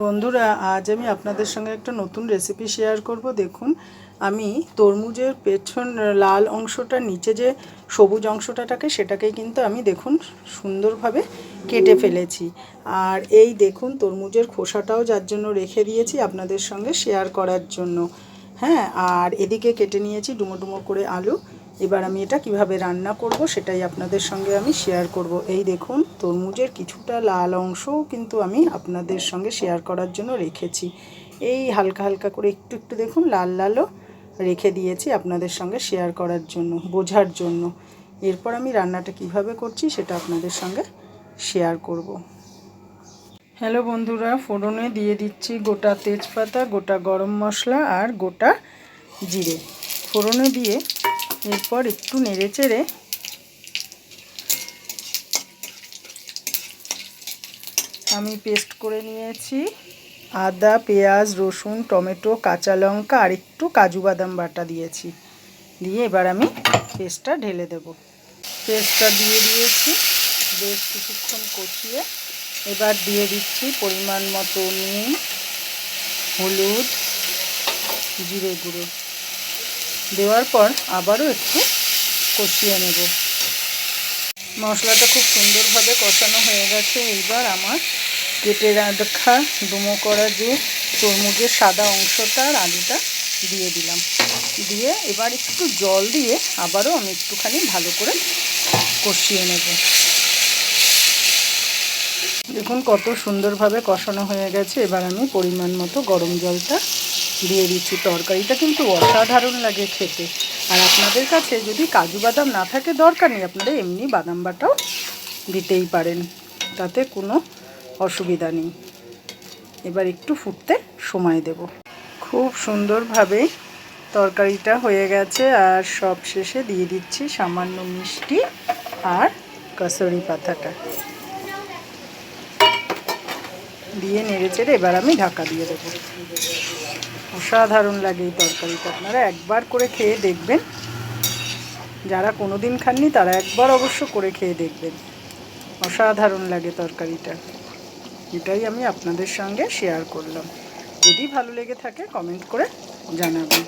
বন্ধুরা, আজ আমি আপনাদের সঙ্গে একটা নতুন রেসিপি শেয়ার করব। দেখুন, আমি তরমুজের পেছন লাল অংশটার নিচে যে সবুজ অংশটা থাকে সেটাকেই কিন্তু আমি দেখুন সুন্দরভাবে কেটে ফেলেছি। আর এই দেখুন তরমুজের খোসাটাও যার জন্য রেখে দিয়েছি আপনাদের সঙ্গে শেয়ার করার জন্য। হ্যাঁ, আর এদিকে কেটে নিয়েছি ডুমো ডুমো করে আলু। এবার আমি এটা কিভাবে রান্না করব সেটাই আপনাদের সঙ্গে আমি শেয়ার করব। এই দেখুন তরমুজের কিছুটা লাল অংশও কিন্তু আমি আপনাদের সঙ্গে শেয়ার করার জন্য রেখেছি। এই হালকা হালকা করে একটু একটু দেখুন লাল লালও রেখে দিয়েছি আপনাদের সঙ্গে শেয়ার করার জন্য, বোঝার জন্য। এরপর আমি রান্নাটা কিভাবে করছি সেটা আপনাদের সঙ্গে শেয়ার করব। হ্যালো বন্ধুরা, ফোড়নে দিয়ে দিচ্ছি গোটা তেজপাতা, গোটা গরম মশলা আর গোটা জিরে। ফোড়নে দিয়ে এরপর একটু নেড়ে চেড়ে আমি পেস্ট করে নিয়েছি আদা, পেঁয়াজ, রসুন, টমেটো, কাঁচা লঙ্কা আর একটু কাজু বাদাম বাটা দিয়েছি। দিয়ে এবার আমি পেস্টটা ঢেলে দেব। পেস্টটা দিয়ে দিয়েছি, বেশ কিছুক্ষণ কষিয়ে এবার দিয়ে দিচ্ছি পরিমাণ মতো নুন, হলুদ, জিরে গুঁড়ো। দেওয়ার পর আবারও একটু কষিয়ে নেব। মশলাটা খুব সুন্দরভাবে কষানো হয়ে গেছে। এইবার আমার কেটে রাখা ডুমো করা যে তরমুজের সাদা অংশটা আর আলুটা দিয়ে দিলাম। দিয়ে এবার একটু জল দিয়ে আবারও আমি একটুখানি ভালো করে কষিয়ে নেব। দেখুন কত সুন্দরভাবে কষানো হয়ে গেছে। এবার আমি পরিমাণ মতো গরম জলটা দিয়ে দিচ্ছি। তরকারিটা কিন্তু অসাধারণ লাগে খেতে। আর আপনাদের কাছে যদি কাজু বাদাম না থাকে দরকার নেই, আপনারা এমনি বাদাম বাটাও দিতেই পারেন, তাতে কোনো অসুবিধা নেই। এবার একটু ফুটতে সময় দেব। খুব সুন্দরভাবে তরকারিটা হয়ে গেছে। আর সব শেষে দিয়ে দিচ্ছি সামান্য মিষ্টি আর কাসুরি পাতাটা দিয়ে নেড়েচেড়ে এবার আমি ঢাকা দিয়ে দেবো। অসাধারণ লাগে এই তরকারিটা, আপনারা একবার করে খেয়ে দেখবেন। যারা কোনো দিন খাননি তারা একবার অবশ্য করে খেয়ে দেখবেন। অসাধারণ লাগে তরকারিটা। এটাই আমি আপনাদের সঙ্গে শেয়ার করলাম। যদি ভালো লেগে থাকে কমেন্ট করে জানাবেন।